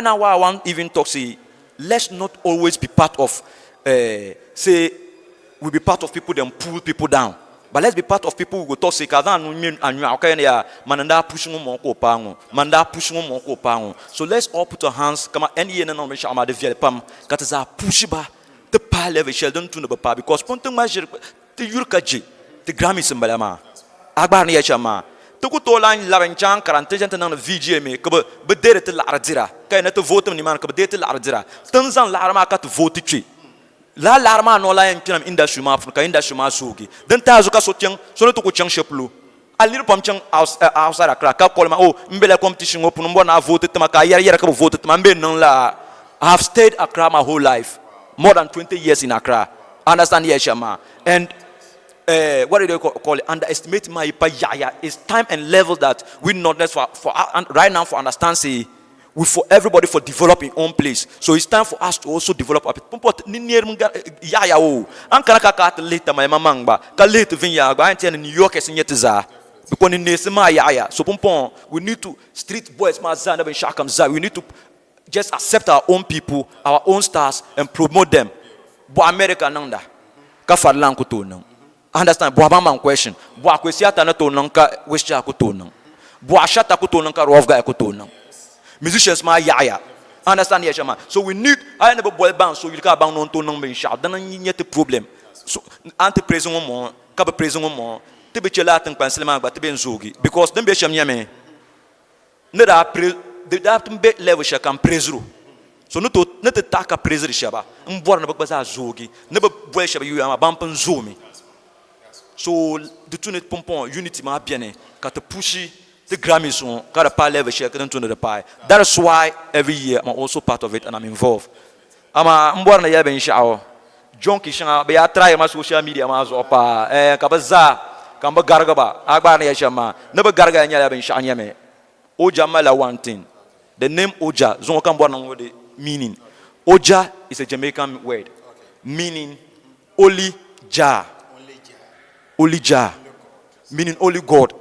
now why I want even talk say, let's not always be part of, say, we be part of people then pull people down. But let's be part of people who go talk say, so let's all put our hands, come on, any and non shama de vielpam, kataza pushiba, the pile level sheldon to the papa, because pontung measure the Yurkaji, the Grammy Simbalama, Agbarni Yachama. Tukuto line Laranjan, Karantajan and VGMA, but did it to Larazira. Can it vote on the man, but did it Larazira. Tunzan Laramaka to vote tree. La Larma no line to industry map from industry masugi. Then Tazuka Sotian, so to Kuchang Shaplu. A little pumping outside a crack, call my Mbela competition open one. I voted to Makaya, Yaraka voted Mambe Nonla. I have stayed Accra my whole life, more than 20 years in Accra. Understand Yeshama. And what do they call it? Underestimate my payaya. It's time and level that we not less for right now for understand say we for everybody for developing own place. So it's time for us to also develop a bit. Yaya o. Ankaraka kat later my mamangba. Ka later vinya ba ante New York is nyetiza. Because in nesema yaya. So pompon we need to street boys ma zanda ben shakam za. We need to just accept our own people, our own stars and promote them. Bo America nanda. Ka fadlan ko to no. Understand? Boaba man question. Boa kwesiata na to nanka wesha ko to nan. Boa shata ko to nanka rough guy ko to nan. Musicians ma yaya. Understand yeshama. So we need I never boy band so you can bang non to nan ben shout. Dan nyete problem. So anti praising mo, ka be praising mo. Te be chela tan kwanselema ba te be nzogi because dem be shem nyame. Ne da praise da be level sha kan praise ro. So no to ne te taka praise ri shaba. Mbora na ba za zogi. Ne be boy shaba you am bampan zomi. So the two net pompon unity ma bien got to pushy the Grammys on got a pie level share couldn't turn the pie. That is why every year I'm also part of it and I'm involved. I'm born a year in shower. Junkie shanga be I try my social media mas opa kabaza kamba gargaba agbana yashama never garga nya ben shanya me. Oja mala one thing. The name Oja zon kan born with the meaning. Oja is a Jamaican word meaning only Jah. Only Jah, meaning only God.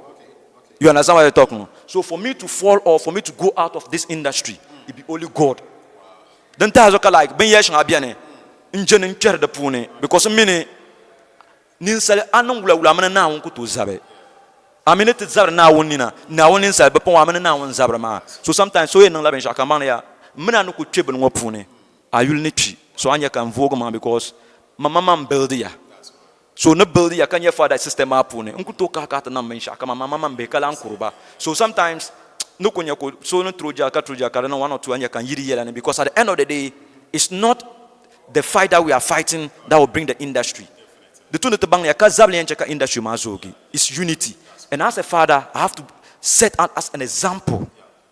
You understand what you're talking about? So for me to fall off, for me to go out of this industry, it be only God. Then Tazoka like Ben Yesh Abiane, Injun Cher the Pune, because a minute Ninsel Anungla Lamana now uncle to Zabe. I mean it is Zara now Nina, now one inside, but Pomana now on Zabrama. So sometimes so in Labin Shakamania, Menanu could trip and wapune. I will need so Anya can vogue because my mama build ya. So no build ya can your father system up on it. So sometimes no kunya so no truja one or two and you can yiri because at the end of the day, it's not the fight that we are fighting that will bring the industry. The two bang ya kazabli and cheka industry mazogi. It's unity. And as a father, I have to set out as an example.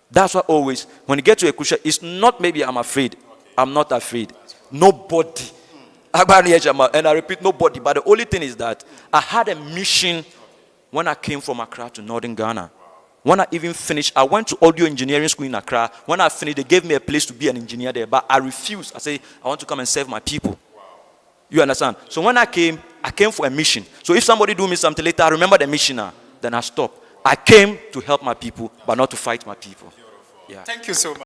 That's why always when you get to a crucial, it's not maybe I'm afraid. I'm not afraid. Nobody. And I repeat, nobody. But the only thing is that I had a mission when I came from Accra to Northern Ghana. When I even finished, I went to audio engineering school in Accra. When I finished, they gave me a place to be an engineer there. But I refused. I said, I want to come and serve my people. You understand? So when I came for a mission. So if somebody do me something later, I remember the mission now. Then I stop. I came to help my people, but not to fight my people. Yeah. Thank you so much.